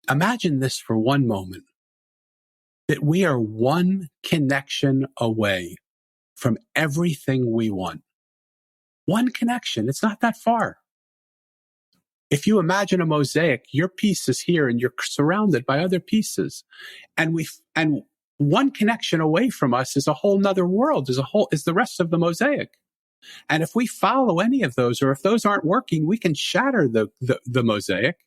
Imagine this for one moment, that we are one connection away from everything we want. One connection. It's not that far. If you imagine a mosaic, your piece is here and you're surrounded by other pieces. And one connection away from us is a whole nother world, is the rest of the mosaic. And if we follow any of those, or if those aren't working, we can shatter the mosaic,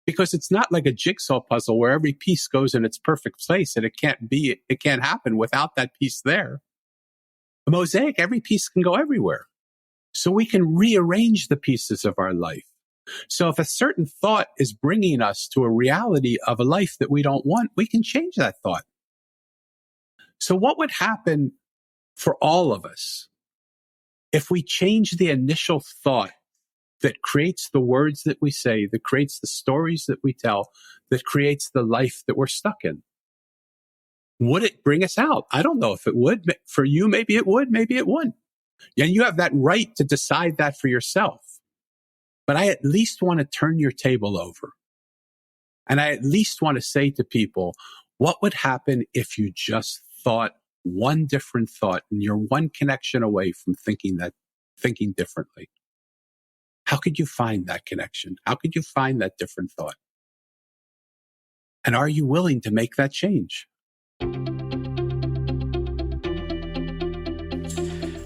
because it's not like a jigsaw puzzle where every piece goes in its perfect place and it can't happen without that piece there. A mosaic, every piece can go everywhere. So we can rearrange the pieces of our life. So if a certain thought is bringing us to a reality of a life that we don't want, we can change that thought. So what would happen for all of us if we change the initial thought that creates the words that we say, that creates the stories that we tell, that creates the life that we're stuck in? Would it bring us out? I don't know if it would. For you, maybe it would, maybe it wouldn't. And you have that right to decide that for yourself. But I at least want to turn your table over. And I at least want to say to people, what would happen if you just thought one different thought and you're one connection away from thinking differently? How could you find that connection? How could you find that different thought? And are you willing to make that change?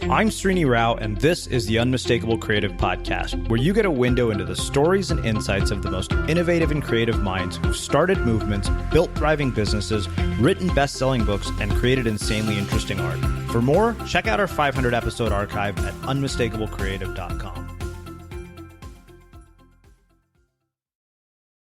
I'm Srini Rao, and this is the Unmistakable Creative Podcast, where you get a window into the stories and insights of the most innovative and creative minds who've started movements, built thriving businesses, written best-selling books, and created insanely interesting art. For more, check out our 500-episode archive at unmistakablecreative.com.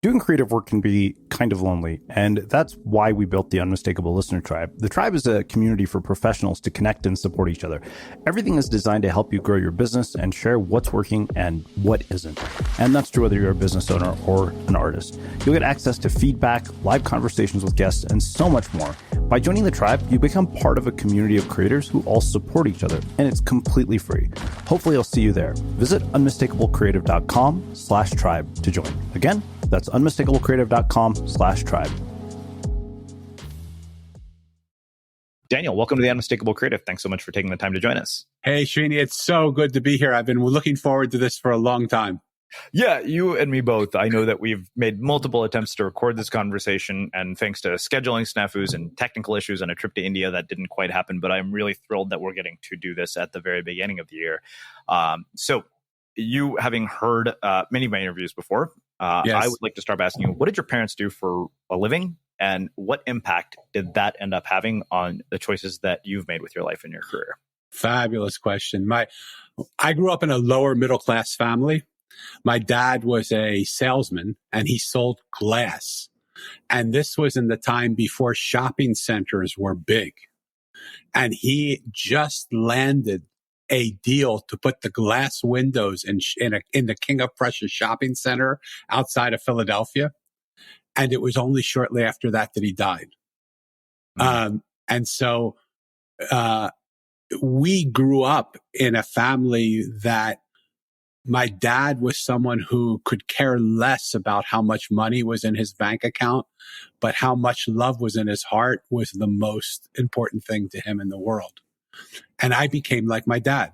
Doing creative work can be kind of lonely, and that's why we built the Unmistakable Listener Tribe. The tribe is a community for professionals to connect and support each other. Everything is designed to help you grow your business and share what's working and what isn't. And that's true whether you're a business owner or an artist. You'll get access to feedback, live conversations with guests, and so much more. By joining the tribe, you become part of a community of creators who all support each other, and it's completely free. Hopefully I'll see you there. Visit unmistakablecreative.com/tribe to join. Again, that's unmistakablecreative.com/tribe. Daniel, welcome to the Unmistakable Creative. Thanks so much for taking the time to join us. Hey, Srini, it's so good to be here. I've been looking forward to this for a long time. Yeah, you and me both. I know that we've made multiple attempts to record this conversation, and thanks to scheduling snafus and technical issues and a trip to India, that didn't quite happen. But I'm really thrilled that we're getting to do this at the very beginning of the year. So you, having heard many of my interviews before, Yes. I would like to start by asking you, what did your parents do for a living? And what impact did that end up having on the choices that you've made with your life and your career? Fabulous question. I grew up in a lower middle class family. My dad was a salesman and he sold glass. And this was in the time before shopping centers were big. And he just landed a deal to put the glass windows in the King of Prussia shopping center outside of Philadelphia. And it was only shortly after that he died. And so we grew up in a family that my dad was someone who could care less about how much money was in his bank account, but how much love was in his heart was the most important thing to him in the world. And I became like my dad.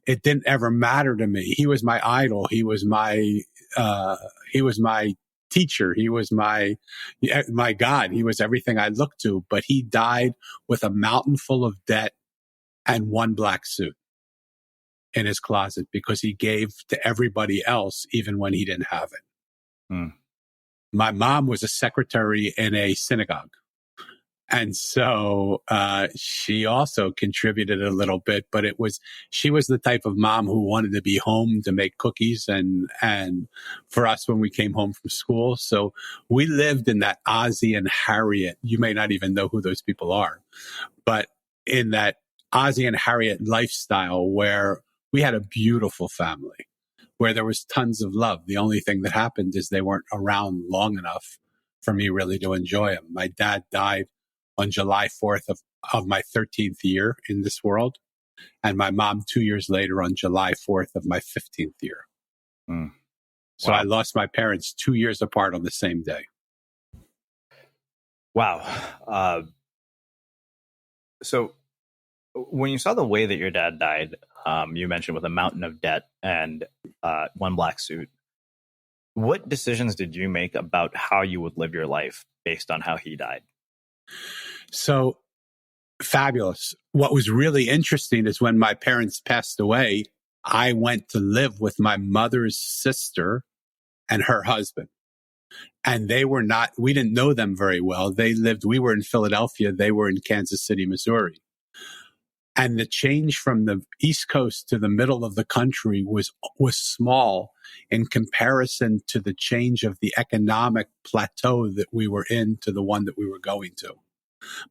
It didn't ever matter to me. He was my idol. He was my teacher. He was my God. He was everything I looked to, but he died with a mountain full of debt and one black suit in his closet because he gave to everybody else, even when he didn't have it. My mom was a secretary in a synagogue. And so she also contributed a little bit, but she was the type of mom who wanted to be home to make cookies and for us when we came home from school. So we lived in that Ozzie and Harriet. You may not even know who those people are, but in that Ozzie and Harriet lifestyle where we had a beautiful family, where there was tons of love. The only thing that happened is they weren't around long enough for me really to enjoy them. My dad died on July 4th of my 13th year in this world. And my mom 2 years later on July 4th of my 15th year. So I lost my parents 2 years apart on the same day. Wow. So when you saw the way that your dad died, you mentioned with a mountain of debt and one black suit, what decisions did you make about how you would live your life based on how he died? So fabulous. What was really interesting is when my parents passed away, I went to live with my mother's sister and her husband. And we didn't know them very well. We were in Philadelphia. They were in Kansas City, Missouri. And the change from the East Coast to the middle of the country was small in comparison to the change of the economic plateau that we were in to the one that we were going to.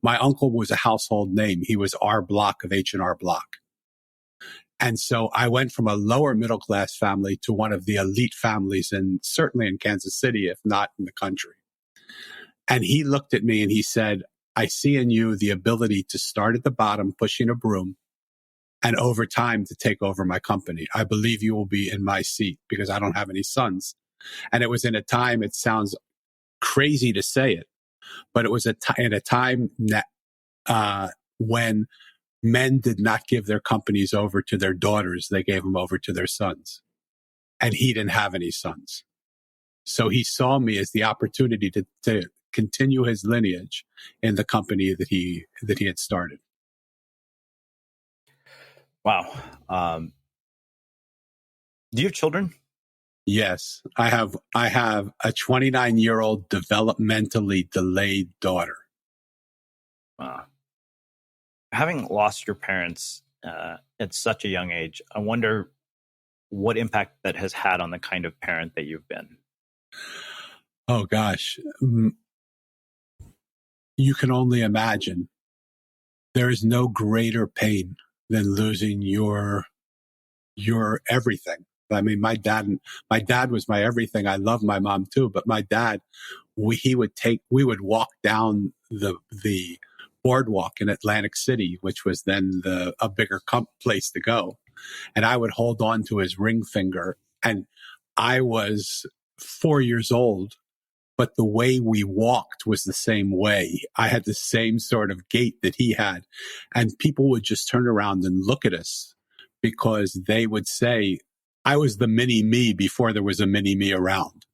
My uncle was a household name. He was R Block of H&R Block. And so I went from a lower middle class family to one of the elite families, and certainly in Kansas City, if not in the country. And he looked at me and he said, I see in you the ability to start at the bottom, pushing a broom, and over time to take over my company. I believe you will be in my seat because I don't have any sons. And it was in a time, it sounds crazy to say it, but it was in a time that, when men did not give their companies over to their daughters. They gave them over to their sons. And he didn't have any sons. So he saw me as the opportunity to continue his lineage in the company that he had started. Wow. Do you have children? Yes, I have a 29-year-old developmentally delayed daughter. Wow. Having lost your parents at such a young age, I wonder what impact that has had on the kind of parent that you've been. Oh gosh, you can only imagine. There is no greater pain than losing your everything. I mean, my dad was my everything. I love my mom too, but my dad, we would walk down the boardwalk in Atlantic City, which was then a bigger place to go. And I would hold on to his ring finger. And I was 4 years old, but the way we walked was the same way. I had the same sort of gait that he had. And people would just turn around and look at us because they would say, I was the mini me before there was a mini me around.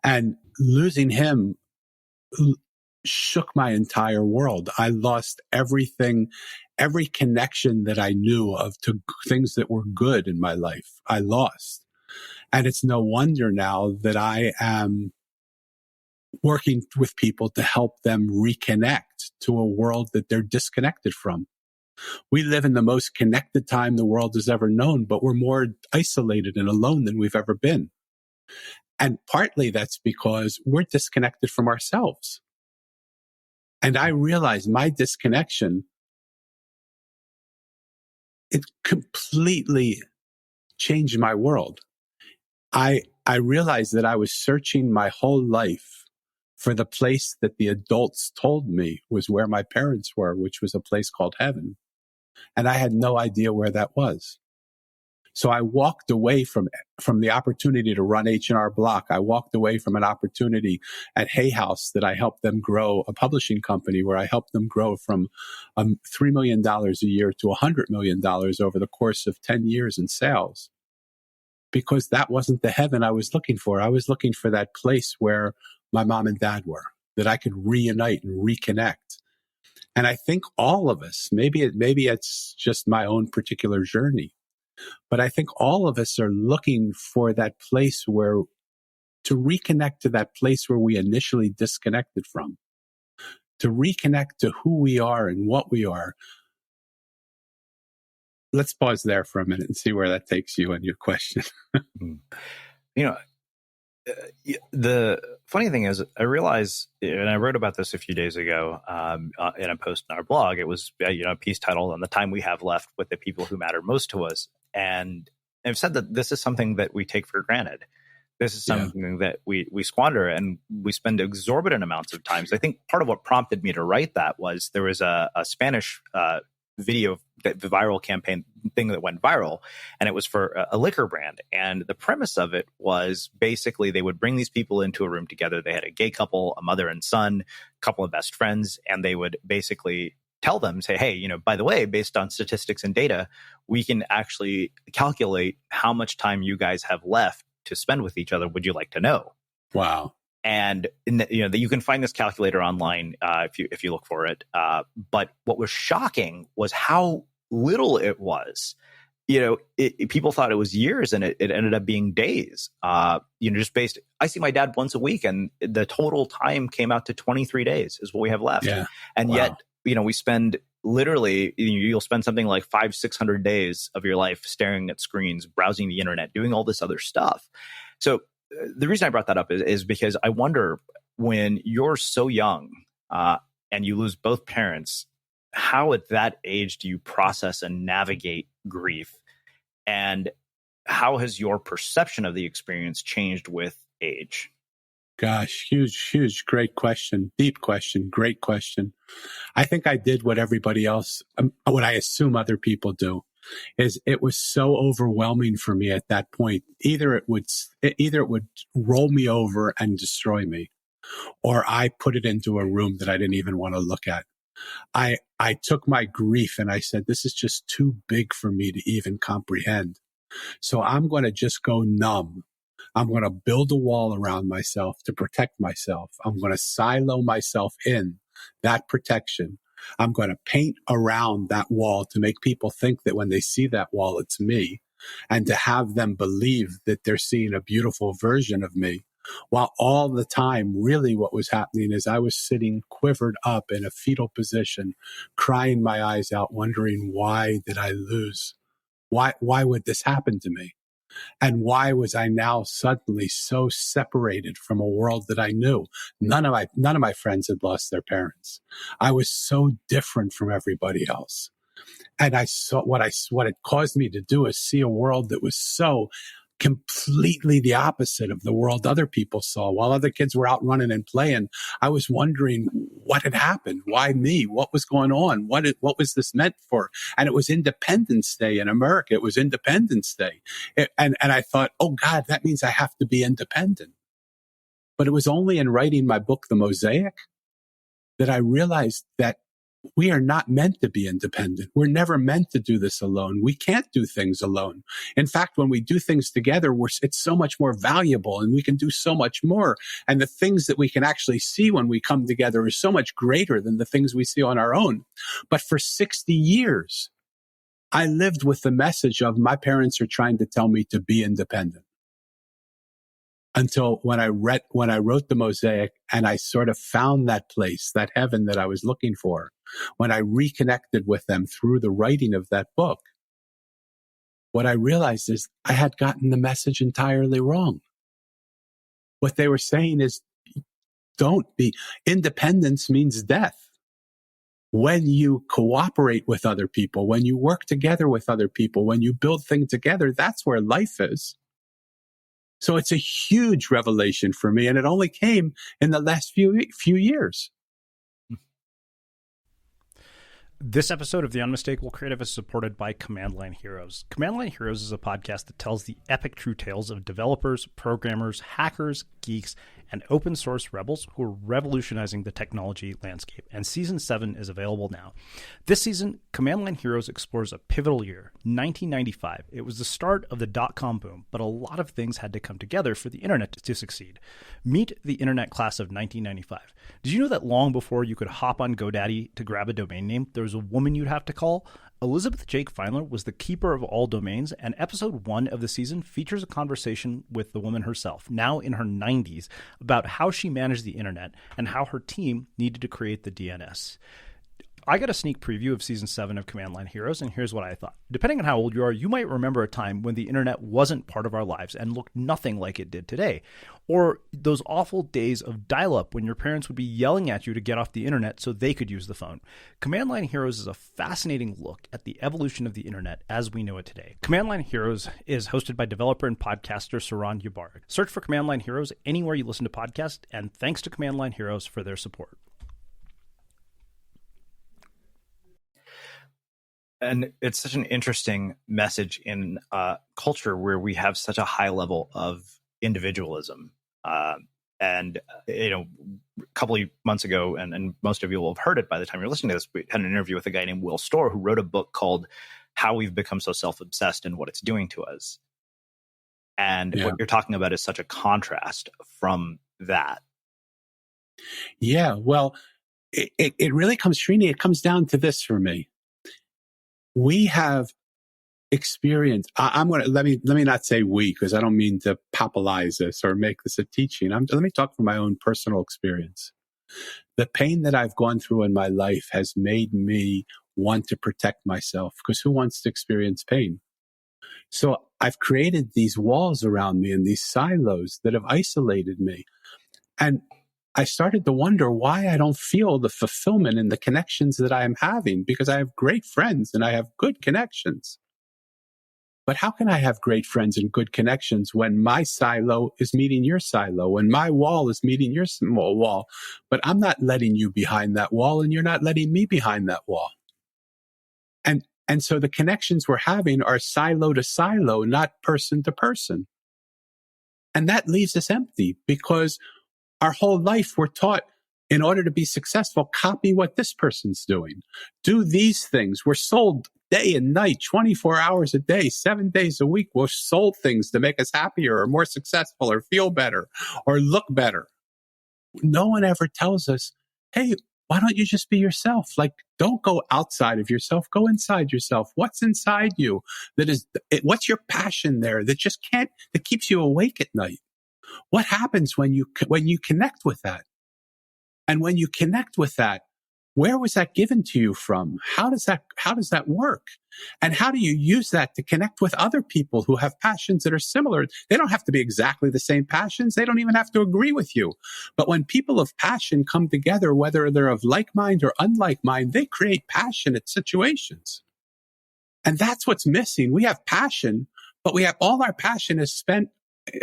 And losing him shook my entire world. I lost everything, every connection that I knew of to things that were good in my life. I lost. And it's no wonder now that I am working with people to help them reconnect to a world that they're disconnected from. We live in the most connected time the world has ever known, but we're more isolated and alone than we've ever been. And partly that's because we're disconnected from ourselves. And I realized my disconnection, it completely changed my world. I realized that I was searching my whole life for the place that the adults told me was where my parents were, which was a place called heaven. And I had no idea where that was. So I walked away from the opportunity to run H&R Block. I walked away from an opportunity at Hay House that I helped them grow, a publishing company where I helped them grow from $3 million a year to $100 million over the course of 10 years in sales. Because that wasn't the heaven I was looking for. I was looking for that place where my mom and dad were, that I could reunite and reconnect. And I think all of us, maybe it's just my own particular journey, but I think all of us are looking for that place to reconnect to that place where we initially disconnected from, to reconnect to who we are and what we are. Let's pause there for a minute and see where that takes you and your question. The funny thing is, I realize, and I wrote about this a few days ago in a post on our blog. It was a piece titled "On the Time We Have Left with the People Who Matter Most to Us," and I've said that this is something that we take for granted. This is something that we squander, and we spend exorbitant amounts of time. So I think part of what prompted me to write that was there was a Spanish video, the viral campaign thing that went viral, and it was for a liquor brand. And the premise of it was basically they would bring these people into a room together. They had a gay couple, a mother and son, a couple of best friends, and they would basically tell them, say, hey, by the way, based on statistics and data, we can actually calculate how much time you guys have left to spend with each other. Would you like to know? Wow. And you can find this calculator online if you look for it. But what was shocking was how little it was. People thought it was years, and it ended up being days. Just based. I see my dad once a week, and the total time came out to 23 days is what we have left. Yeah. And yet, we spend literally, you'll spend something like 500-600 days of your life staring at screens, browsing the internet, doing all this other stuff. So the reason I brought that up is because I wonder, when you're so young and you lose both parents, how at that age do you process and navigate grief? And how has your perception of the experience changed with age? Gosh, huge, great question. Deep question, great question. I think I did what everybody else, what I assume other people do. Is it was so overwhelming for me at that point. Either it would roll me over and destroy me, or I put it into a room that I didn't even want to look at. I took my grief and I said, this is just too big for me to even comprehend. So I'm going to just go numb. I'm going to build a wall around myself to protect myself. I'm going to silo myself in that protection. I'm going to paint around that wall to make people think that when they see that wall, it's me, and to have them believe that they're seeing a beautiful version of me. While all the time, really what was happening is I was sitting quivered up in a fetal position, crying my eyes out, wondering, why did I lose? Why would this happen to me? And why was I now suddenly so separated from a world that I knew? None of my friends had lost their parents. I was so different from everybody else. And I saw what it caused me to do is see a world that was so completely the opposite of the world other people saw. While other kids were out running and playing, I was wondering what had happened. Why me? What was going on? What was this meant for? And it was Independence Day in America. It was Independence Day. And I thought, oh God, that means I have to be independent. But it was only in writing my book, The Mosaic, that I realized that we are not meant to be independent. We're never meant to do this alone. We can't do things alone. In fact, when we do things together, it's so much more valuable and we can do so much more. And the things that we can actually see when we come together is so much greater than the things we see on our own. But for 60 years, I lived with the message of my parents are trying to tell me to be independent. Until when I wrote The Mosaic and I sort of found that place, that heaven that I was looking for, when I reconnected with them through the writing of that book, what I realized is I had gotten the message entirely wrong. What they were saying is, independence means death. When you cooperate with other people, when you work together with other people, when you build things together, that's where life is. So it's a huge revelation for me, and it only came in the last few years. This episode of The Unmistakable Creative is supported by Command Line Heroes. Command Line Heroes is a podcast that tells the epic true tales of developers, programmers, hackers, geeks, and open source rebels who are revolutionizing the technology landscape, and Season 7 is available now. This season, Command Line Heroes explores a pivotal year, 1995. It was the start of the dot-com boom, but a lot of things had to come together for the internet to succeed. Meet the internet class of 1995. Did you know that long before you could hop on GoDaddy to grab a domain name, there was a woman you'd have to call? Elizabeth Jake Feinler was the keeper of all domains, and episode 1 of the season features a conversation with the woman herself, now in her 90s, about how she managed the internet and how her team needed to create the DNS. I got a sneak preview of Season 7 of Command Line Heroes, and here's what I thought. Depending on how old you are, you might remember a time when the internet wasn't part of our lives and looked nothing like it did today. Or those awful days of dial-up when your parents would be yelling at you to get off the internet so they could use the phone. Command Line Heroes is a fascinating look at the evolution of the internet as we know it today. Command Line Heroes is hosted by developer and podcaster Saran Yabarg. Search for Command Line Heroes anywhere you listen to podcasts, and thanks to Command Line Heroes for their support. And it's such an interesting message in a culture where we have such a high level of individualism. And, a couple of months ago, and most of you will have heard it by the time you're listening to this, we had an interview with a guy named Will Storr who wrote a book called How We've Become So Self-Obsessed and What It's Doing to Us. And what you're talking about is such a contrast from that. Yeah, well, it really comes, Srini, it comes down to this for me. We have experienced, I'm going to, let me not say we, because I don't mean to papalize this or make this a teaching. Let me talk from my own personal experience. The pain that I've gone through in my life has made me want to protect myself, because who wants to experience pain? So I've created these walls around me and these silos that have isolated me. And I started to wonder why I don't feel the fulfillment in the connections that I am having, because I have great friends and I have good connections. But how can I have great friends and good connections when my silo is meeting your silo, when my wall is meeting your small wall, but I'm not letting you behind that wall and you're not letting me behind that wall? And so the connections we're having are silo to silo, not person to person. And that leaves us empty, because our whole life we're taught, in order to be successful, copy what this person's doing. Do these things. We're sold day and night, 24 hours a day, 7 days a week. We're sold things to make us happier or more successful or feel better or look better. No one ever tells us, hey, why don't you just be yourself? Like, don't go outside of yourself. Go inside yourself. What's inside you? What's your passion there that keeps you awake at night? What happens when you connect with that? And when you connect with that, where was that given to you from? How does that work? And how do you use that to connect with other people who have passions that are similar? They don't have to be exactly the same passions. They don't even have to agree with you. But when people of passion come together, whether they're of like mind or unlike mind, they create passionate situations. And that's what's missing. We have passion, but all our passion is spent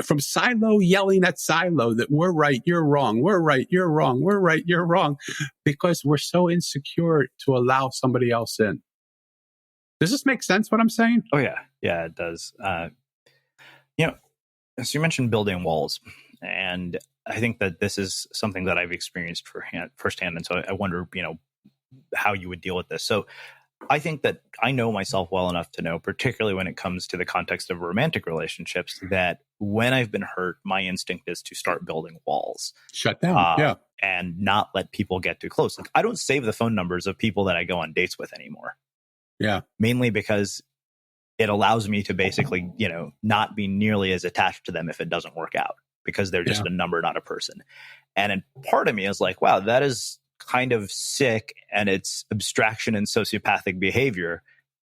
from silo yelling at silo that we're right, you're wrong, we're right, you're wrong, we're right, you're wrong, because we're so insecure to allow somebody else in. Does this make sense what I'm saying? Oh, yeah. Yeah, it does. As you mentioned building walls, and I think that this is something that I've experienced firsthand. And so I wonder, how you would deal with this. So I think that I know myself well enough to know, particularly when it comes to the context of romantic relationships, that when I've been hurt, my instinct is to start building walls. Shut down, and not let people get too close. Like, I don't save the phone numbers of people that I go on dates with anymore. Yeah. Mainly because it allows me to basically, not be nearly as attached to them if it doesn't work out, because they're just a number, not a person. And part of me is like, wow, that is kind of sick, and it's abstraction and sociopathic behavior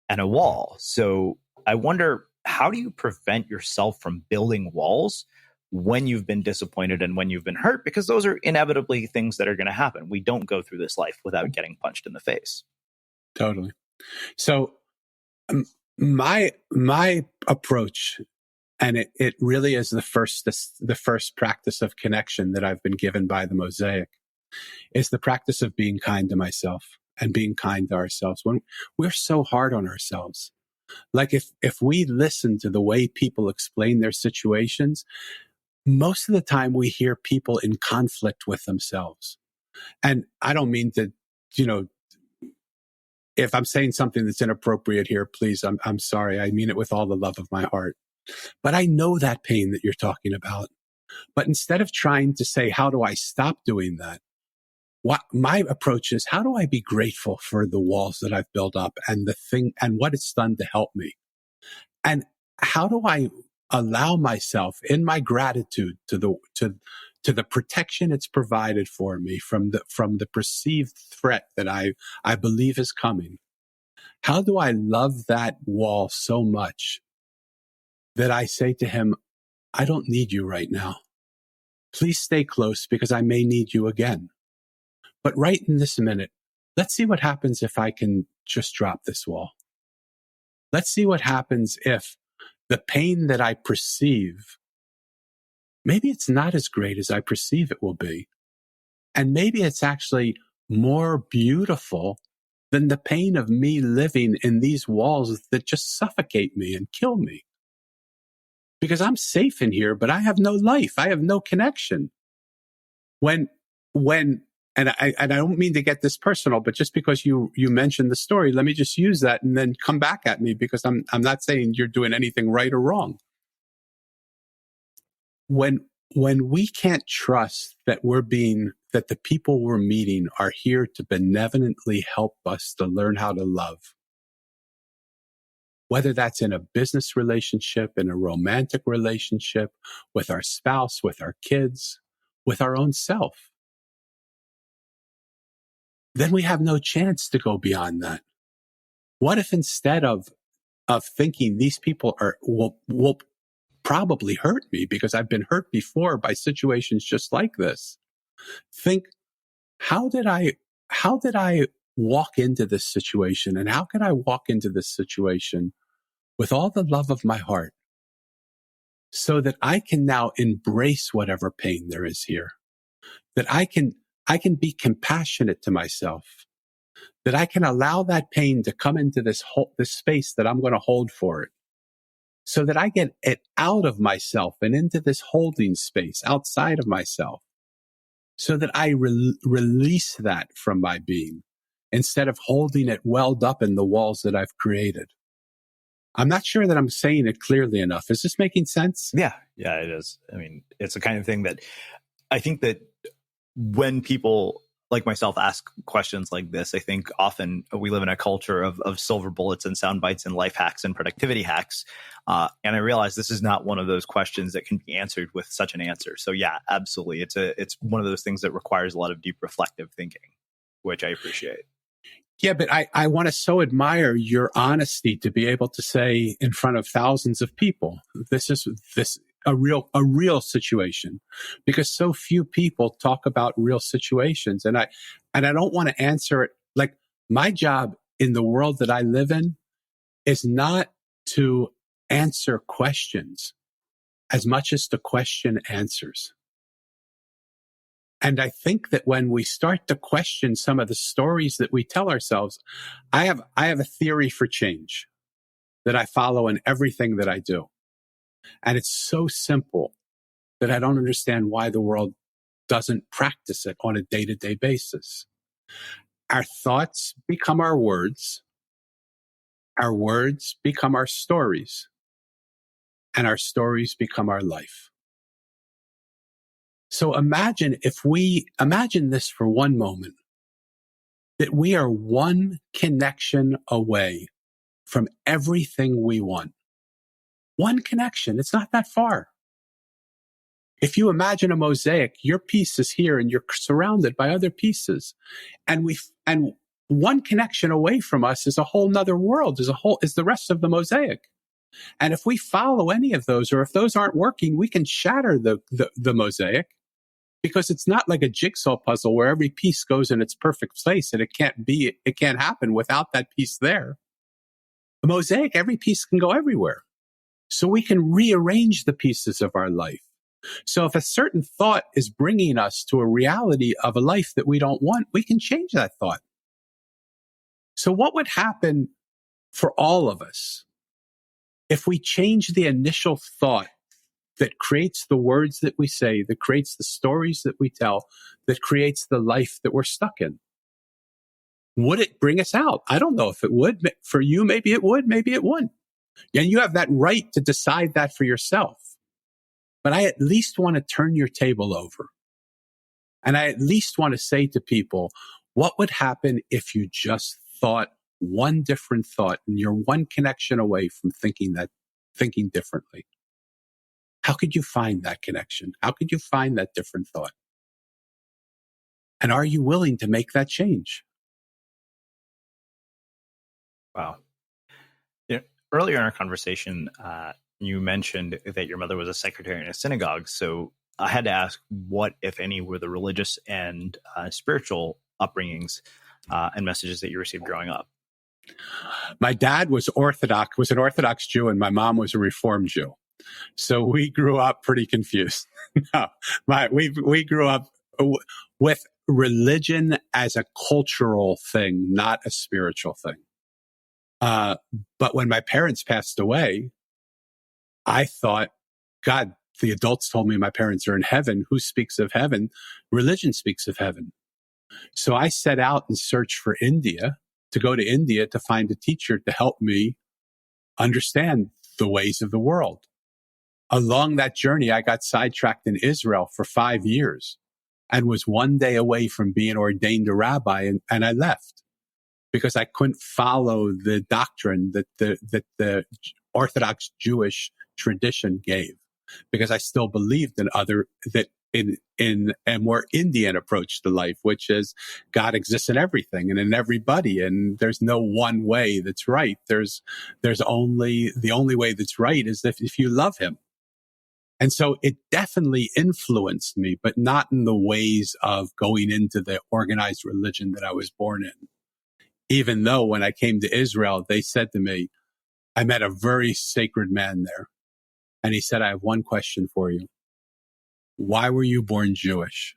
and a wall. So I wonder, how do you prevent yourself from building walls when you've been disappointed and when you've been hurt? Because those are inevitably things that are going to happen. We don't go through this life without getting punched in the face. Totally. So my approach, and it really is the first practice of connection that I've been given by the Mosaic, is the practice of being kind to myself and being kind to ourselves. When we're so hard on ourselves, like if we listen to the way people explain their situations, most of the time we hear people in conflict with themselves. And I don't mean to, if I'm saying something that's inappropriate here, please, I'm sorry. I mean it with all the love of my heart. But I know that pain that you're talking about. But instead of trying to say, how do I stop doing that? My approach is, how do I be grateful for the walls that I've built up and and what it's done to help me? And how do I allow myself, in my gratitude to the protection it's provided for me from the perceived threat that I believe is coming? How do I love that wall so much that I say to him, I don't need you right now. Please stay close, because I may need you again. But right in this minute, let's see what happens if I can just drop this wall. Let's see what happens if the pain that I perceive, maybe it's not as great as I perceive it will be. And maybe it's actually more beautiful than the pain of me living in these walls that just suffocate me and kill me. Because I'm safe in here, but I have no life. I have no connection. And I don't mean to get this personal, but just because you mentioned the story, let me just use that and then come back at me, because I'm not saying you're doing anything right or wrong. When we can't trust that that the people we're meeting are here to benevolently help us to learn how to love, whether that's in a business relationship, in a romantic relationship, with our spouse, with our kids, with our own self, then we have no chance to go beyond that. What if instead of thinking these people will probably hurt me because I've been hurt before by situations just like this, think, how did I walk into this situation, and how can I walk into this situation with all the love of my heart so that I can now embrace whatever pain there is here, that I can be compassionate to myself, that I can allow that pain to come into this space that I'm going to hold for it, so that I get it out of myself and into this holding space outside of myself, so that I release that from my being instead of holding it welled up in the walls that I've created. I'm not sure that I'm saying it clearly enough. Is this making sense? Yeah, it is. I mean, it's the kind of thing that I think that when people like myself ask questions like this, I think often we live in a culture of silver bullets and sound bites and life hacks and productivity hacks. And I realize this is not one of those questions that can be answered with such an answer. So yeah, absolutely. It's one of those things that requires a lot of deep reflective thinking, which I appreciate. Yeah, but I want to so admire your honesty to be able to say in front of thousands of people, this is a real situation, because so few people talk about real situations. And I don't want to answer it. Like, my job in the world that I live in is not to answer questions as much as to question answers. And I think that when we start to question some of the stories that we tell ourselves, I have a theory for change that I follow in everything that I do. And it's so simple that I don't understand why the world doesn't practice it on a day-to-day basis. Our thoughts become our words become our stories, and our stories become our life. So imagine this for one moment, that we are one connection away from everything we want. One connection. It's not that far. If you imagine a mosaic, your piece is here and you're surrounded by other pieces. And one connection away from us is a whole nother world, is the rest of the mosaic. And if we follow any of those, or if those aren't working, we can shatter the mosaic, because it's not like a jigsaw puzzle where every piece goes in its perfect place and it can't happen without that piece there. A mosaic, every piece can go everywhere. So we can rearrange the pieces of our life. So if a certain thought is bringing us to a reality of a life that we don't want, we can change that thought. So what would happen for all of us if we change the initial thought that creates the words that we say, that creates the stories that we tell, that creates the life that we're stuck in? Would it bring us out? I don't know if it would. For you, maybe it would, maybe it wouldn't. And you have that right to decide that for yourself. But I at least want to turn your table over. And I at least want to say to people, what would happen if you just thought one different thought, and you're one connection away from thinking differently? How could you find that connection? How could you find that different thought? And are you willing to make that change? Wow. Earlier in our conversation, you mentioned that your mother was a secretary in a synagogue. So I had to ask, what, if any, were the religious and spiritual upbringings and messages that you received growing up? My dad was an Orthodox Jew, and my mom was a Reformed Jew. So we grew up pretty confused. No, we grew up with religion as a cultural thing, not a spiritual thing. But when my parents passed away, I thought, God, the adults told me my parents are in heaven. Who speaks of heaven? Religion speaks of heaven. So I set out and searched for India, to go to India to find a teacher to help me understand the ways of the world. Along that journey, I got sidetracked in Israel for 5 years and was one day away from being ordained a rabbi, and I left because I couldn't follow the doctrine that the Orthodox Jewish tradition gave, because I still believed in a more Indian approach to life, which is God exists in everything and in everybody, and there's no one way that's right. There's only the only way that's right is if you love him. And so it definitely influenced me, but not in the ways of going into the organized religion that I was born in. Even though when I came to Israel, they said to me, I met a very sacred man there. And he said, I have one question for you. Why were you born Jewish?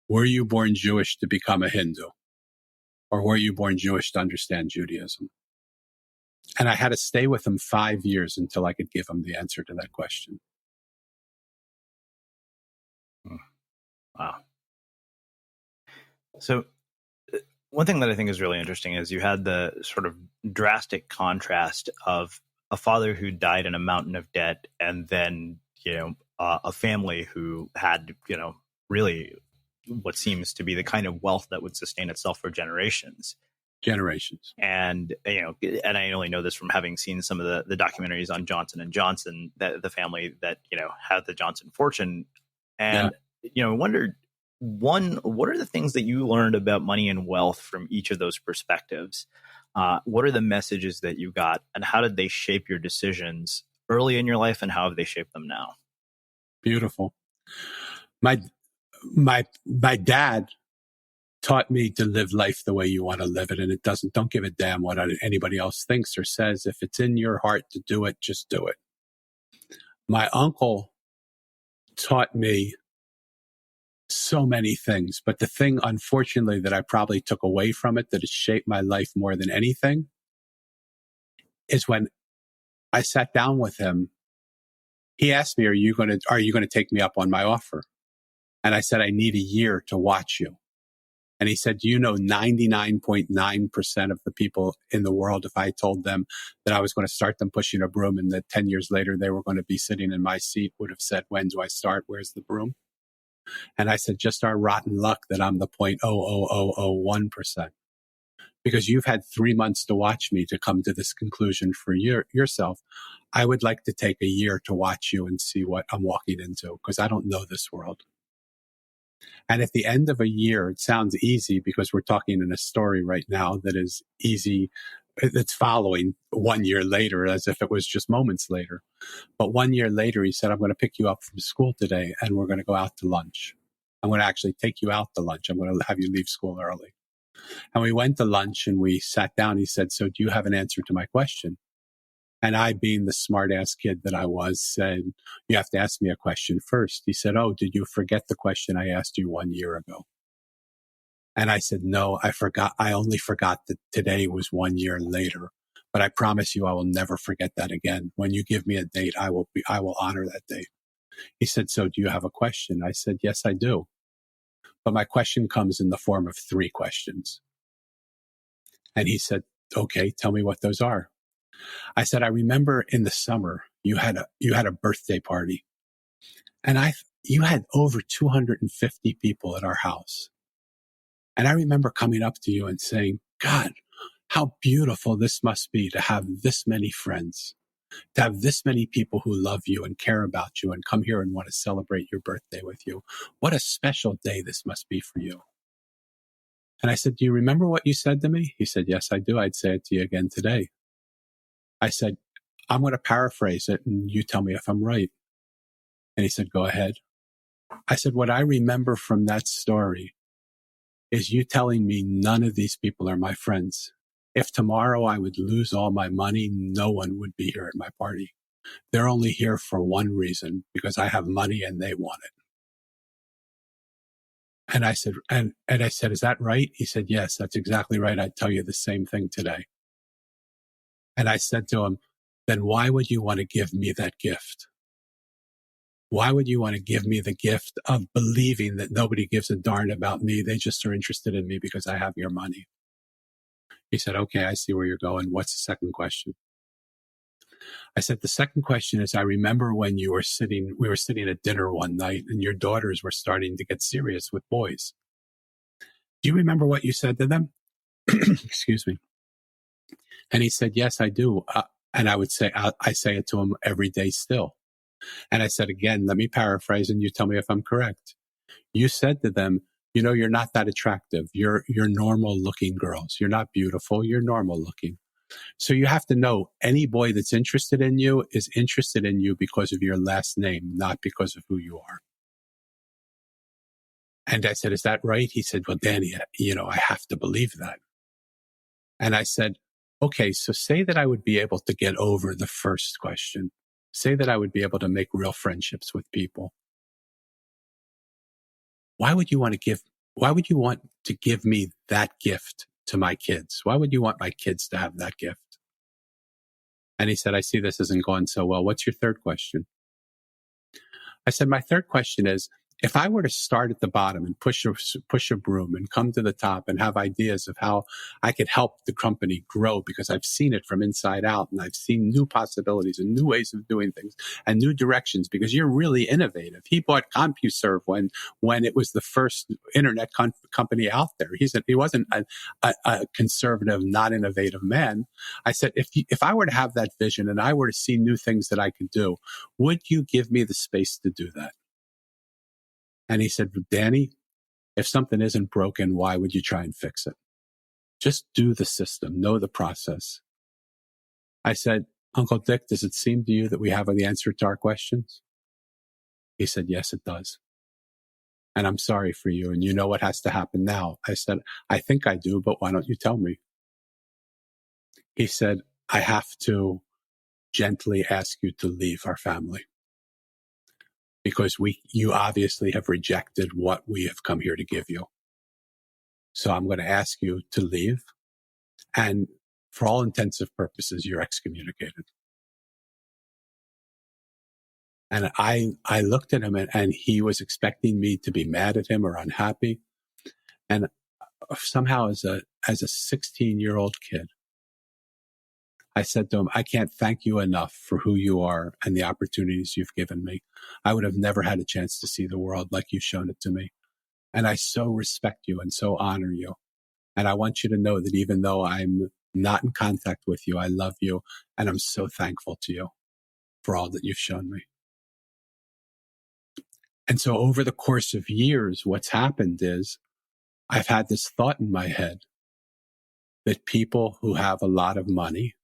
Were you born Jewish to become a Hindu? Or were you born Jewish to understand Judaism? And I had to stay with him 5 years until I could give him the answer to that question. Wow. So one thing that I think is really interesting is you had the sort of drastic contrast of a father who died in a mountain of debt, and then, a family who had, really what seems to be the kind of wealth that would sustain itself for generations. And, and I only know this from having seen some of the documentaries on Johnson & Johnson, that the family that, had the Johnson fortune. And, I wondered, one, what are the things that you learned about money and wealth from each of those perspectives? What are the messages that you got, and how did they shape your decisions early in your life, and how have they shaped them now? Beautiful. My dad taught me to live life the way you want to live it, and don't give a damn what anybody else thinks or says. If it's in your heart to do it, just do it. My uncle taught me so many things, but the thing, unfortunately, that I probably took away from it that has shaped my life more than anything is when I sat down with him. He asked me, are you going to take me up on my offer? And I said, I need a year to watch you. And he said, 99.9% of the people in the world, if I told them that I was going to start them pushing a broom and that 10 years later they were going to be sitting in my seat, would have said, when do I start? Where's the broom? And I said, just our rotten luck that I'm the 0.00001%. Because you've had 3 months to watch me to come to this conclusion for yourself. I would like to take a year to watch you and see what I'm walking into, because I don't know this world. And at the end of a year, it sounds easy because we're talking in a story right now that is easy. It's following 1 year later as if it was just moments later. But 1 year later, he said, I'm going to pick you up from school today and we're going to go out to lunch. I'm going to actually take you out to lunch. I'm going to have you leave school early. And we went to lunch and we sat down. He said, so do you have an answer to my question? And I, being the smart ass kid that I was, said, you have to ask me a question first. He said, oh, did you forget the question I asked you 1 year ago? And I said, no, I forgot. I only forgot that today was 1 year later, but I promise you I will never forget that again. When you give me a date, I will honor that date. He said, so do you have a question? I said, yes, I do. But my question comes in the form of 3 questions. And he said, okay, tell me what those are. I said, I remember in the summer, you had a birthday party, and you had over 250 people at our house. And I remember coming up to you and saying, God, how beautiful this must be to have this many friends, to have this many people who love you and care about you and come here and want to celebrate your birthday with you. What a special day this must be for you. And I said, do you remember what you said to me? He said, yes, I do. I'd say it to you again today. I said, I'm going to paraphrase it and you tell me if I'm right. And he said, go ahead. I said, what I remember from that story is you telling me none of these people are my friends. If tomorrow I would lose all my money, no one would be here at my party. They're only here for one reason, because I have money and they want it. And I said, is that right? He said, yes, that's exactly right. I'd tell you the same thing today. And I said to him, then why would you want to give me that gift? Why would you want to give me the gift of believing that nobody gives a darn about me? They just are interested in me because I have your money. He said, okay, I see where you're going. What's the second question? I said, the second question is, I remember when we were sitting at dinner one night and your daughters were starting to get serious with boys. Do you remember what you said to them? Excuse me. And he said, yes, I do. And I would say, I say it to him every day still. And I said, again, let me paraphrase and you tell me if I'm correct. You said to them, you're not that attractive. You're normal looking girls. You're not beautiful. You're normal looking. So you have to know any boy that's interested in you is interested in you because of your last name, not because of who you are. And I said, is that right? He said, well, Danny, I have to believe that. And I said, okay, so say that I would be able to get over the first question. Say that I would be able to make real friendships with people. Why would you want to give me that gift to my kids? Why would you want my kids to have that gift? And he said, I see this isn't going so well. What's your third question? I said, my third question is, if I were to start at the bottom and push a broom and come to the top and have ideas of how I could help the company grow, because I've seen it from inside out and I've seen new possibilities and new ways of doing things and new directions, because you're really innovative. He bought CompuServe when it was the first internet company out there. He wasn't a conservative, not innovative man. I said, if I were to have that vision and I were to see new things that I could do, would you give me the space to do that? And he said, Danny, if something isn't broken, why would you try and fix it? Just do the system, know the process. I said, Uncle Dick, does it seem to you that we have the answer to our questions? He said, yes, it does. And I'm sorry for you. And you know what has to happen now. I said, I think I do, but why don't you tell me? He said, I have to gently ask you to leave our family, because you obviously have rejected what we have come here to give you. So I'm going to ask you to leave. And for all intents and purposes, you're excommunicated. And I looked at him and he was expecting me to be mad at him or unhappy. And somehow as a 16-year-old kid, I said to him, I can't thank you enough for who you are and the opportunities you've given me. I would have never had a chance to see the world like you've shown it to me. And I so respect you and so honor you. And I want you to know that even though I'm not in contact with you, I love you. And I'm so thankful to you for all that you've shown me. And so over the course of years, what's happened is I've had this thought in my head that people who have a lot of money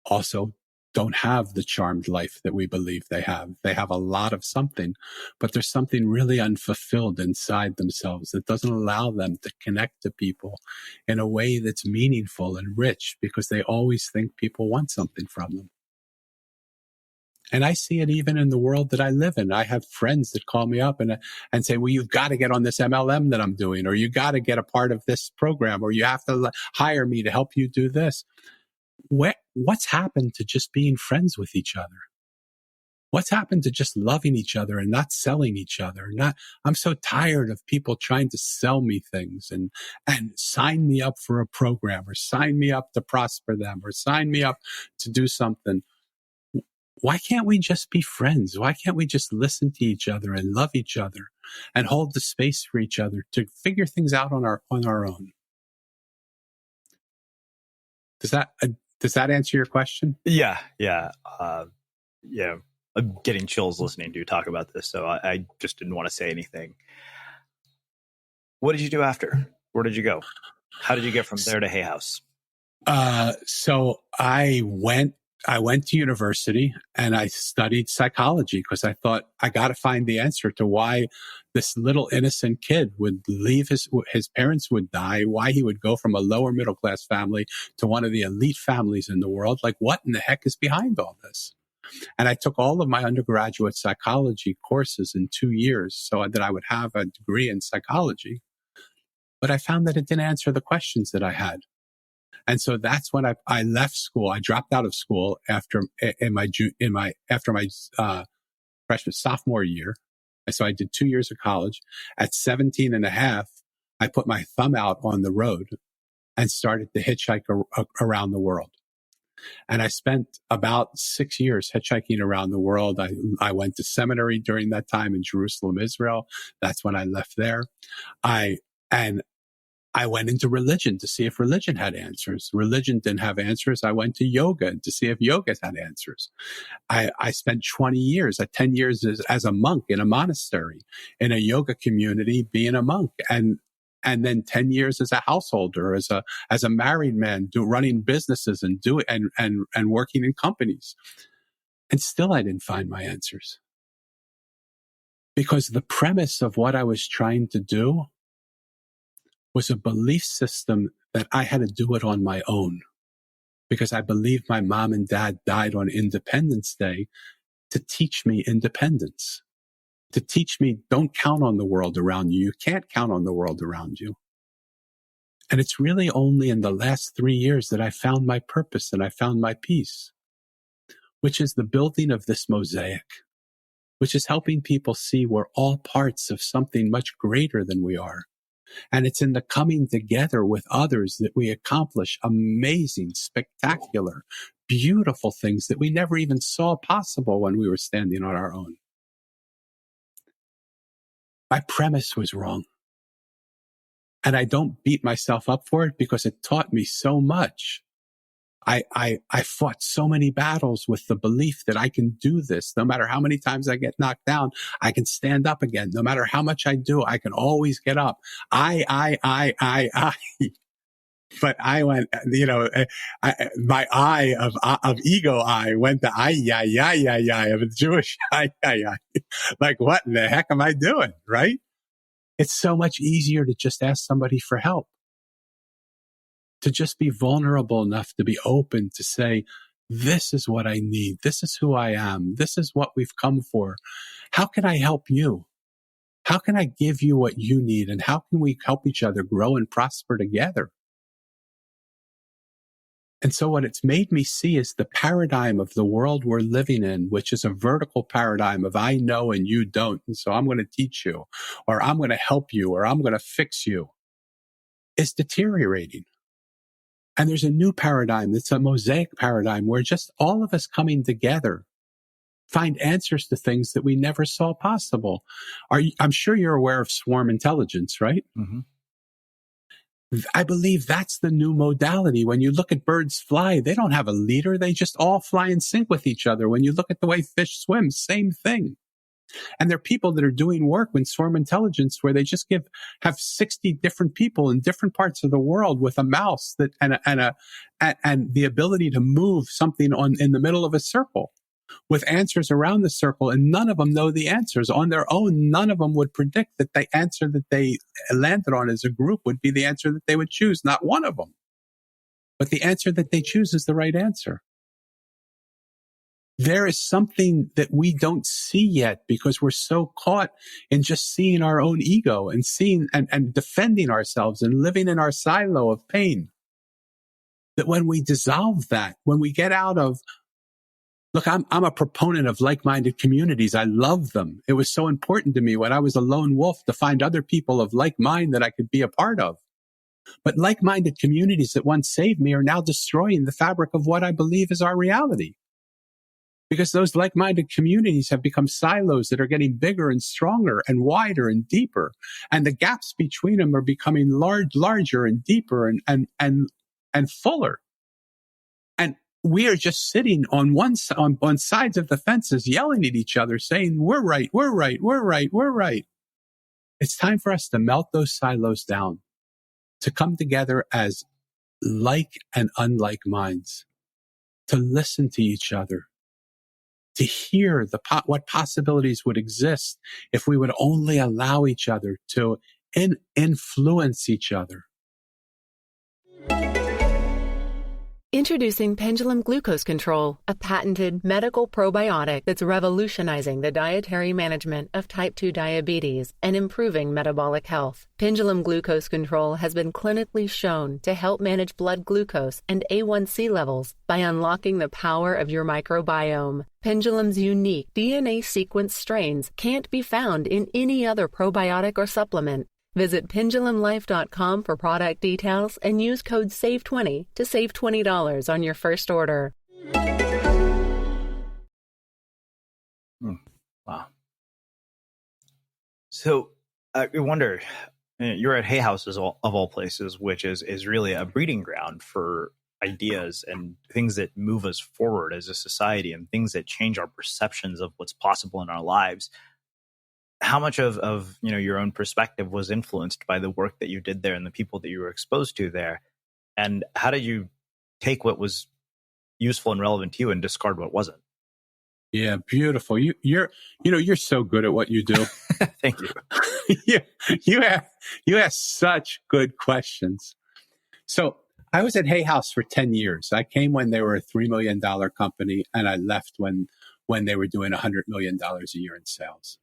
also don't have the charmed life that we believe they have. They have a lot of something, but there's something really unfulfilled inside themselves that doesn't allow them to connect to people in a way that's meaningful and rich, because they always think people want something from them. And I see it even in the world that I live in. I have friends that call me up and say, well, you've got to get on this MLM that I'm doing, or you got to get a part of this program, or you have to hire me to help you do this. What's happened to just being friends with each other? What's happened to just loving each other and not selling each other? I'm so tired of people trying to sell me things and sign me up for a program, or sign me up to prosper them, or sign me up to do something. Why can't we just be friends? Why can't we just listen to each other and love each other and hold the space for each other to figure things out on our own? Does that answer your question? Yeah. I'm getting chills listening to you talk about this, so I just didn't want to say anything. What did you do after? Where did you go? How did you get from there to Hay House? So I went to university and I studied psychology, because I thought I got to find the answer to why this little innocent kid would leave his parents would die, why he would go from a lower middle class family to one of the elite families in the world. Like, what in the heck is behind all this? And I took all of my undergraduate psychology courses in 2 years so that I would have a degree in psychology. But I found that it didn't answer the questions that I had. And so that's when I left school. I dropped out of school after my freshman sophomore year. So I did 2 years of college. At 17 and a half, I put my thumb out on the road and started to hitchhike around the world. And I spent about 6 years hitchhiking around the world. I went to seminary during that time in Jerusalem, Israel. That's when I left there. I went into religion to see if religion had answers. Religion didn't have answers. I went to yoga to see if yoga had answers. I spent 20 years, 10 years as a monk in a monastery, in a yoga community, being a monk. And then 10 years as a householder, as a married man, running businesses and working in companies. And still I didn't find my answers. Because the premise of what I was trying to do was a belief system that I had to do it on my own, because I believe my mom and dad died on Independence Day to teach me independence, to teach me don't count on the world around you. You can't count on the world around you. And it's really only in the last 3 years that I found my purpose and I found my peace, which is the building of this mosaic, which is helping people see we're all parts of something much greater than we are. And it's in the coming together with others that we accomplish amazing, spectacular, beautiful things that we never even saw possible when we were standing on our own. My premise was wrong. And I don't beat myself up for it because it taught me so much. I fought so many battles with the belief that I can do this. No matter how many times I get knocked down, I can stand up again. No matter how much I do, I can always get up. I. But I went, my I of ego I went to I of a Jewish I. Like, what in the heck am I doing, right? It's so much easier to just ask somebody for help. To just be vulnerable enough to be open to say, this is what I need. This is who I am. This is what we've come for. How can I help you? How can I give you what you need? And how can we help each other grow and prosper together? And so what it's made me see is the paradigm of the world we're living in, which is a vertical paradigm of I know and you don't. And so I'm going to teach you, or I'm going to help you, or I'm going to fix you, is deteriorating. And there's a new paradigm. It's a Mosaic paradigm where just all of us coming together find answers to things that we never saw possible. I'm sure you're aware of swarm intelligence, right? Mm-hmm. I believe that's the new modality. When you look at birds fly, they don't have a leader. They just all fly in sync with each other. When you look at the way fish swim, same thing. And there are people that are doing work in swarm intelligence where they just have 60 different people in different parts of the world with a mouse that and the ability to move something in the middle of a circle with answers around the circle, and none of them know the answers on their own. None of them would predict that the answer that they landed on as a group would be the answer that they would choose. Not one of them. But the answer that they choose is the right answer. There is something that we don't see yet because we're so caught in just seeing our own ego and seeing and defending ourselves and living in our silo of pain. That when we dissolve that, when we get out of, look, I'm a proponent of like-minded communities. I love them. It was so important to me when I was a lone wolf to find other people of like mind that I could be a part of. But like-minded communities that once saved me are now destroying the fabric of what I believe is our reality. Because those like-minded communities have become silos that are getting bigger and stronger and wider and deeper. And the gaps between them are becoming larger and deeper and fuller. And we are just sitting on sides of the fences, yelling at each other, saying, we're right, we're right, we're right, we're right. It's time for us to melt those silos down, to come together as like and unlike minds, to listen to each other, to hear what possibilities would exist if we would only allow each other to influence each other. Introducing Pendulum Glucose Control, a patented medical probiotic that's revolutionizing the dietary management of type 2 diabetes and improving metabolic health. Pendulum Glucose Control has been clinically shown to help manage blood glucose and A1C levels by unlocking the power of your microbiome. Pendulum's unique DNA sequence strains can't be found in any other probiotic or supplement. Visit pendulumlife.com for product details and use code SAVE20 to save $20 on your first order. Wow. So I wonder, you're at Hay House of all places, which is really a breeding ground for ideas and things that move us forward as a society and things that change our perceptions of what's possible in our lives. How much of your own perspective was influenced by the work that you did there and the people that you were exposed to there? And how did you take what was useful and relevant to you and discard what wasn't? Yeah, beautiful. You're so good at what you do. Thank you. you ask such good questions. So I was at Hay House for 10 years. I came when they were a $3 million company, and I left when they were doing $100 million a year in sales.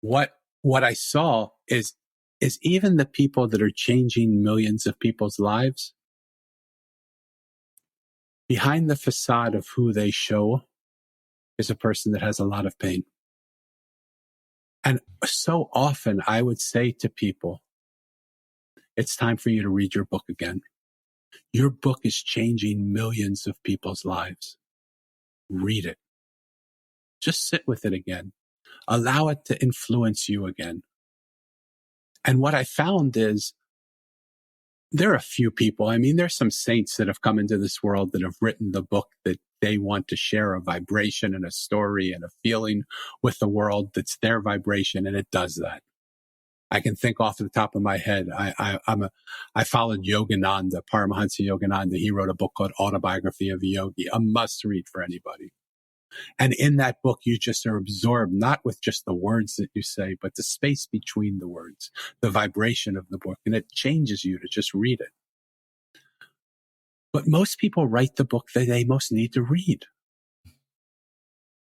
What I saw is even the people that are changing millions of people's lives, behind the facade of who they show is a person that has a lot of pain. And so often I would say to people, it's time for you to read your book again. Your book is changing millions of people's lives. Read it. Just sit with it again. Allow it to influence you again. And what I found is there are a few people. I mean, there's some saints that have come into this world that have written the book that they want to share a vibration and a story and a feeling with the world that's their vibration, and it does that. I can think off the top of my head. I followed Yogananda, Paramahansa Yogananda. He wrote a book called Autobiography of a Yogi, a must read for anybody. And in that book, you just are absorbed, not with just the words that you say, but the space between the words, the vibration of the book. And it changes you to just read it. But most people write the book that they most need to read.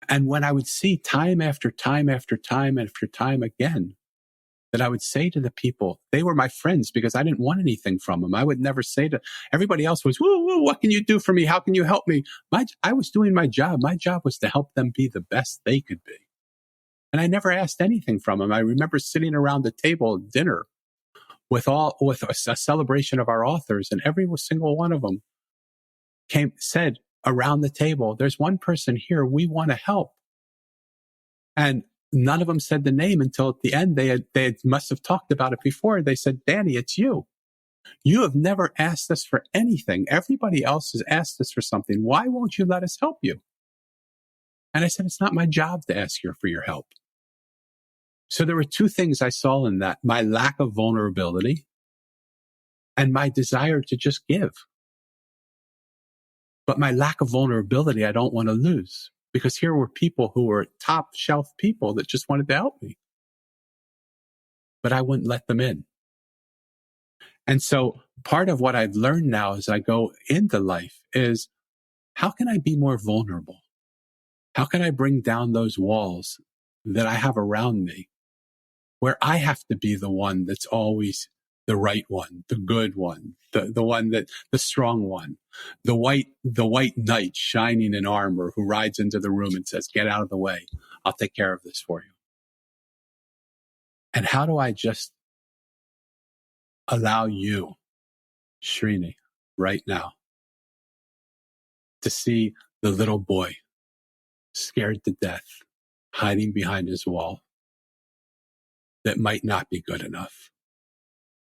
And when I would see time after time after time after time again, that I would say to the people, they were my friends because I didn't want anything from them. I would never say to everybody else was, woo, what can you do for me? How can you help me? I was doing my job. My job was to help them be the best they could be. And I never asked anything from them. I remember sitting around the table at dinner with a celebration of our authors, and every single one of them said around the table, there's one person here we want to help. And none of them said the name until at the end. They must have talked about it before. They said, Danny, it's you. You have never asked us for anything. Everybody else has asked us for something. Why won't you let us help you? And I said, it's not my job to ask you for your help. So there were two things I saw in that: my lack of vulnerability and my desire to just give. But my lack of vulnerability, I don't want to lose. Because here were people who were top shelf people that just wanted to help me. But I wouldn't let them in. And so part of what I've learned now as I go into life is, how can I be more vulnerable? How can I bring down those walls that I have around me, where I have to be the one that's always the right one, the good one, the one that, the strong one, the white knight shining in armor who rides into the room and says, get out of the way. I'll take care of this for you. And how do I just allow you, Srini, right now, to see the little boy scared to death, hiding behind his wall, that might not be good enough,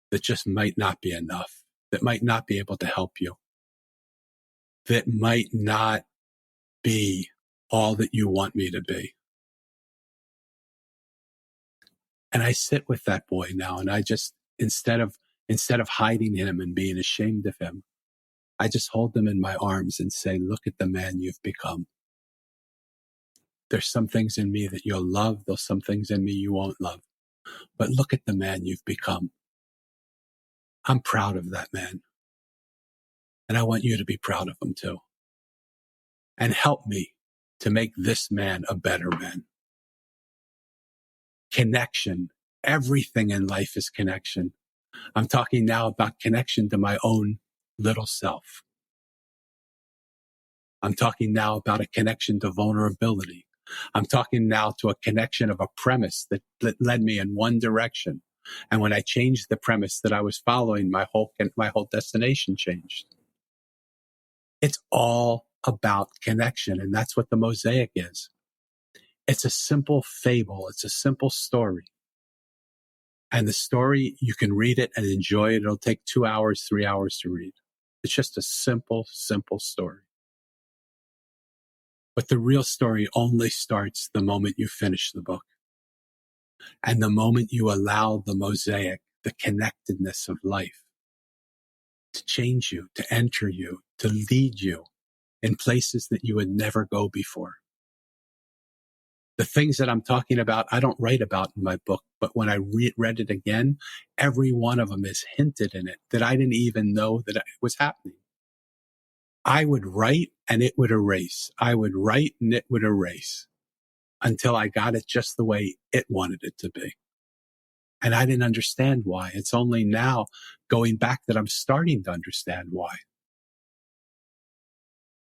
that just might not be enough, that might not be able to help you, that might not be all that you want me to be. And I sit with that boy now, and I just, instead of hiding him and being ashamed of him, I just hold him in my arms and say, look at the man you've become. There's some things in me that you'll love. There's some things in me you won't love. But look at the man you've become. I'm proud of that man. And I want you to be proud of him too. And help me to make this man a better man. Connection. Everything in life is connection. I'm talking now about connection to my own little self. I'm talking now about a connection to vulnerability. I'm talking now to a connection of a premise that led me in one direction. And when I changed the premise that I was following, my whole destination changed. It's all about connection. And that's what the Mosaic is. It's a simple fable. It's a simple story. And the story, you can read it and enjoy it. It'll take 2 hours, 3 hours to read. It's just a simple, simple story. But the real story only starts the moment you finish the book. And the moment you allow the mosaic, the connectedness of life, to change you, to enter you, to lead you in places that you would never go before. The things that I'm talking about, I don't write about in my book, but when I read it again, every one of them is hinted in it that I didn't even know that it was happening. I would write and it would erase. I would write and it would erase until I got it just the way it wanted it to be. And I didn't understand why. It's only now going back that I'm starting to understand why.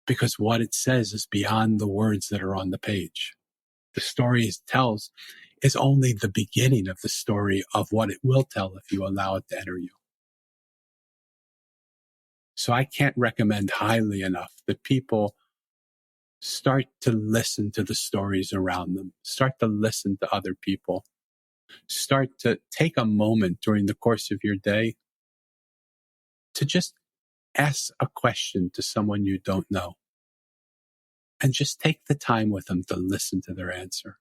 Because what it says is beyond the words that are on the page. The story it tells is only the beginning of the story of what it will tell if you allow it to enter you. So I can't recommend highly enough that people start to listen to the stories around them, start to listen to other people, start to take a moment during the course of your day to just ask a question to someone you don't know and just take the time with them to listen to their answer.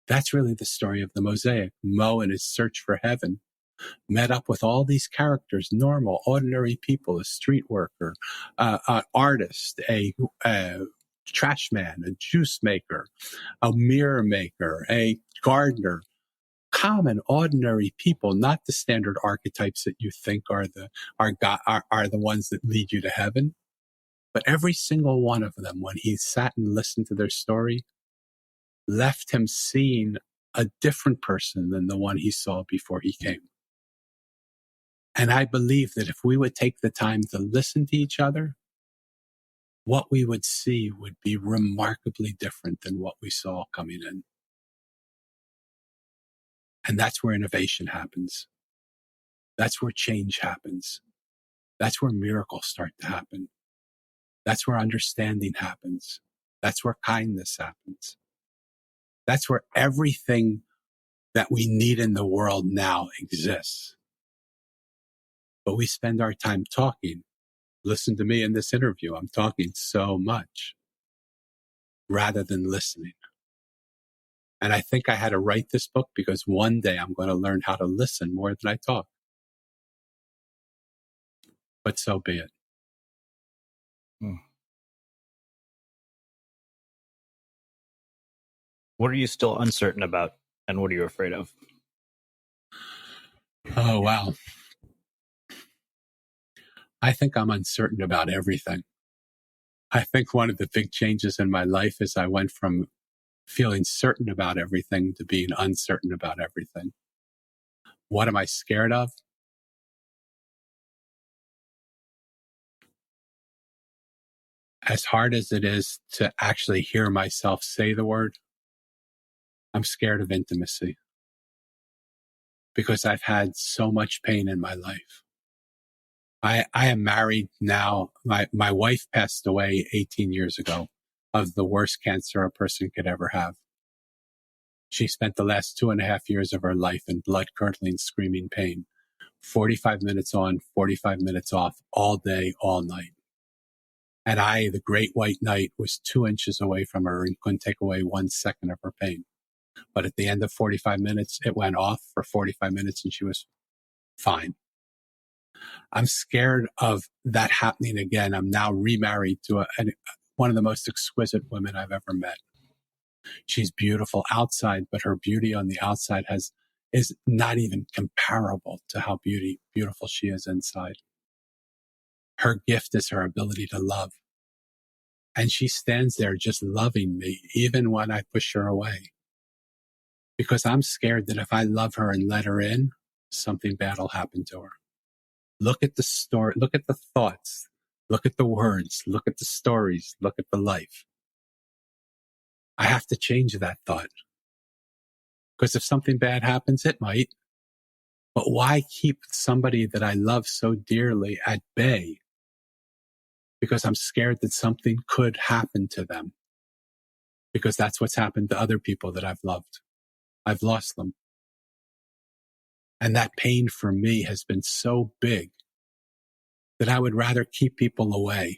That's really the story of the Mosaic. Mo, in his search for heaven, met up with all these characters, normal, ordinary people, a street worker, an artist, a trash man, a juice maker, a mirror maker, a gardener, common, ordinary people, not the standard archetypes that you think are the ones that lead you to heaven. But every single one of them, when he sat and listened to their story, left him seeing a different person than the one he saw before he came. And I believe that if we would take the time to listen to each other, what we would see would be remarkably different than what we saw coming in. And that's where innovation happens. That's where change happens. That's where miracles start to happen. That's where understanding happens. That's where kindness happens. That's where everything that we need in the world now exists. But we spend our time talking. Listen to me in this interview. I'm talking so much rather than listening. And I think I had to write this book because one day I'm going to learn how to listen more than I talk. But so be it. What are you still uncertain about, and what are you afraid of? Oh, wow. I think I'm uncertain about everything. I think one of the big changes in my life is I went from feeling certain about everything to being uncertain about everything. What am I scared of? As hard as it is to actually hear myself say the word, I'm scared of intimacy because I've had so much pain in my life. I am married now. My wife passed away 18 years ago of the worst cancer a person could ever have. She spent the last 2.5 years of her life in blood-curdling, screaming pain. 45 minutes on, 45 minutes off, all day, all night. And I, the great white knight, was 2 inches away from her and couldn't take away 1 second of her pain. But at the end of 45 minutes, it went off for 45 minutes and she was fine. I'm scared of that happening again. I'm now remarried to one of the most exquisite women I've ever met. She's beautiful outside, but her beauty on the outside is not even comparable to how beautiful she is inside. Her gift is her ability to love. And she stands there just loving me, even when I push her away. Because I'm scared that if I love her and let her in, something bad will happen to her. Look at the story, look at the thoughts, look at the words, look at the stories, look at the life. I have to change that thought. Because if something bad happens, it might. But why keep somebody that I love so dearly at bay? Because I'm scared that something could happen to them. Because that's what's happened to other people that I've loved. I've lost them. And that pain for me has been so big that I would rather keep people away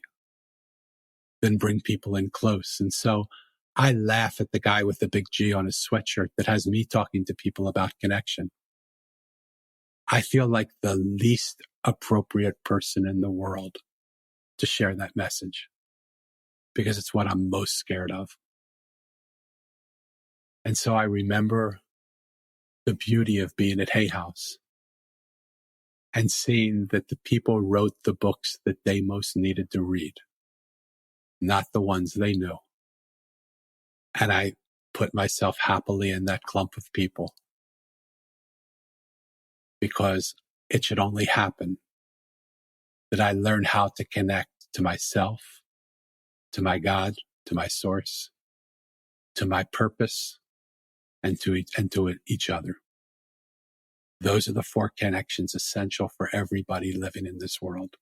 than bring people in close. And so I laugh at the guy with the big G on his sweatshirt that has me talking to people about connection. I feel like the least appropriate person in the world to share that message because it's what I'm most scared of. And so I remember the beauty of being at Hay House and seeing that the people wrote the books that they most needed to read, not the ones they knew. And I put myself happily in that clump of people because it should only happen that I learn how to connect to myself, to my God, to my source, to my purpose, and to each other. Those are the 4 connections essential for everybody living in this world.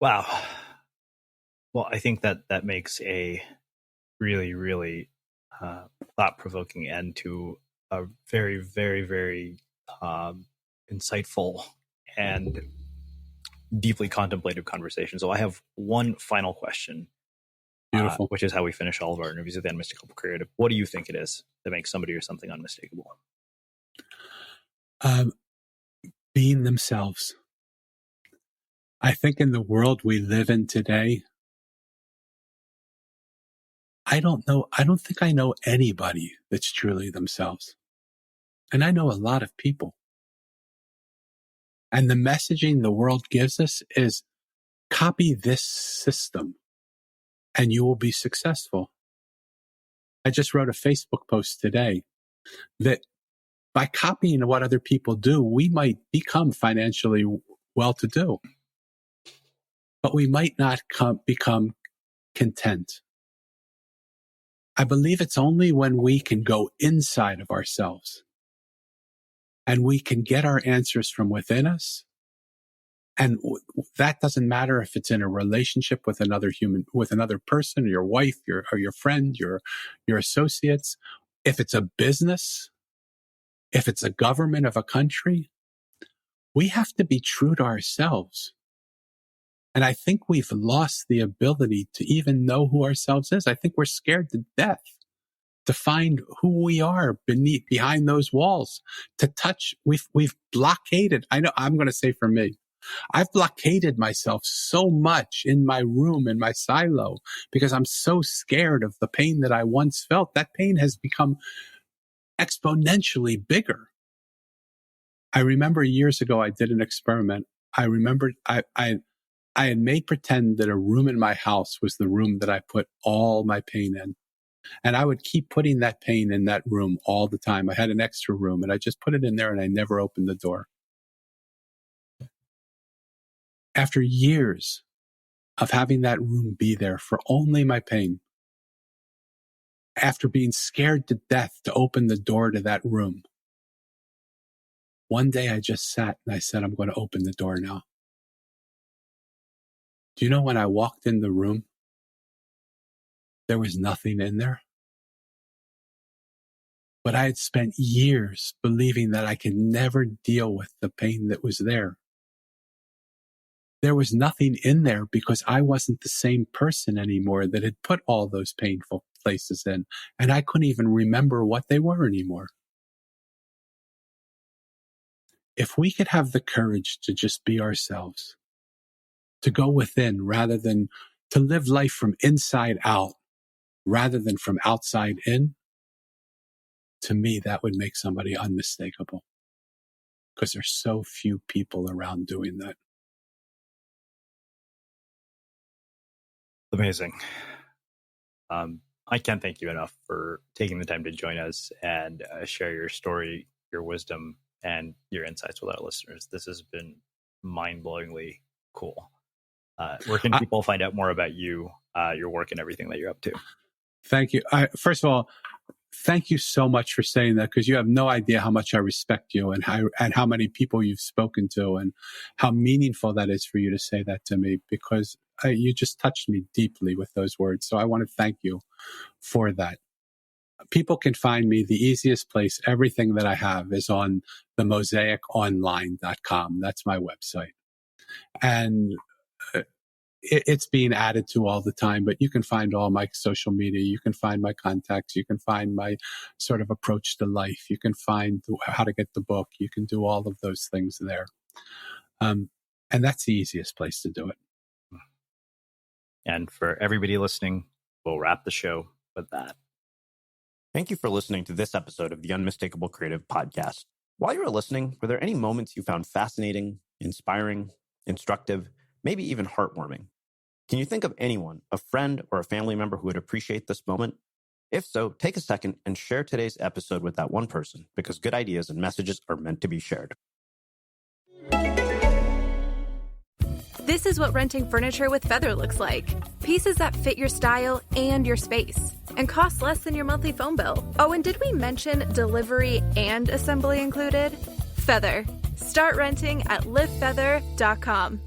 Wow. Well, I think that makes a really, really thought-provoking end to a very, very, very insightful and deeply contemplative conversation. So I have one final question, which is how we finish all of our interviews with the Unmistakable Creative. What do you think it is that makes somebody or something unmistakable? Being themselves. I think in the world we live in today, I don't think I know anybody that's truly themselves. And I know a lot of people. And the messaging the world gives us is copy this system and you will be successful. I just wrote a Facebook post today that by copying what other people do, we might become financially well-to-do, but we might not become content. I believe it's only when we can go inside of ourselves and we can get our answers from within us. And that doesn't matter if it's in a relationship with another human, with another person, your wife, or your friend, your associates. If it's a business, if it's a government of a country, we have to be true to ourselves. And I think we've lost the ability to even know who ourselves is. I think we're scared to death to find who we are behind those walls, to touch. We've blockaded. I know I'm going to say for me, I've blockaded myself so much in my room, in my silo, because I'm so scared of the pain that I once felt. That pain has become exponentially bigger. I remember years ago, I did an experiment. I remembered I had made pretend that a room in my house was the room that I put all my pain in. And I would keep putting that pain in that room all the time. I had an extra room and I just put it in there and I never opened the door. After years of having that room be there for only my pain, after being scared to death to open the door to that room, one day I just sat and I said, I'm going to open the door now. Do you know when I walked in the room, there was nothing in there? But I had spent years believing that I could never deal with the pain that was there. There was nothing in there because I wasn't the same person anymore that had put all those painful places in, and I couldn't even remember what they were anymore. If we could have the courage to just be ourselves, to go within rather than to live life from inside out, rather than from outside in, to me, that would make somebody unmistakable. because there's so few people around doing that. Amazing. I can't thank you enough for taking the time to join us and share your story, your wisdom, and your insights with our listeners. This has been mind-blowingly cool. Where can people find out more about you, your work, and everything that you're up to? Thank you. First of all, thank you so much for saying that, because you have no idea how much I respect you and how many people you've spoken to and how meaningful that is for you to say that to me, because you just touched me deeply with those words. So I want to thank you for that. People can find me. The easiest place, everything that I have is on the mosaiconline.com. That's my website. And it's being added to all the time, but you can find all my social media. You can find my contacts. You can find my sort of approach to life. You can find how to get the book. You can do all of those things there. And that's the easiest place to do it. And for everybody listening, we'll wrap the show with that. Thank you for listening to this episode of the Unmistakable Creative Podcast. While you were listening, were there any moments you found fascinating, inspiring, instructive, maybe even heartwarming? Can you think of anyone, a friend or a family member who would appreciate this moment? If so, take a second and share today's episode with that one person, because good ideas and messages are meant to be shared. This is what renting furniture with Feather looks like. Pieces that fit your style and your space and cost less than your monthly phone bill. Oh, and did we mention delivery and assembly included? Feather. Start renting at livefeather.com.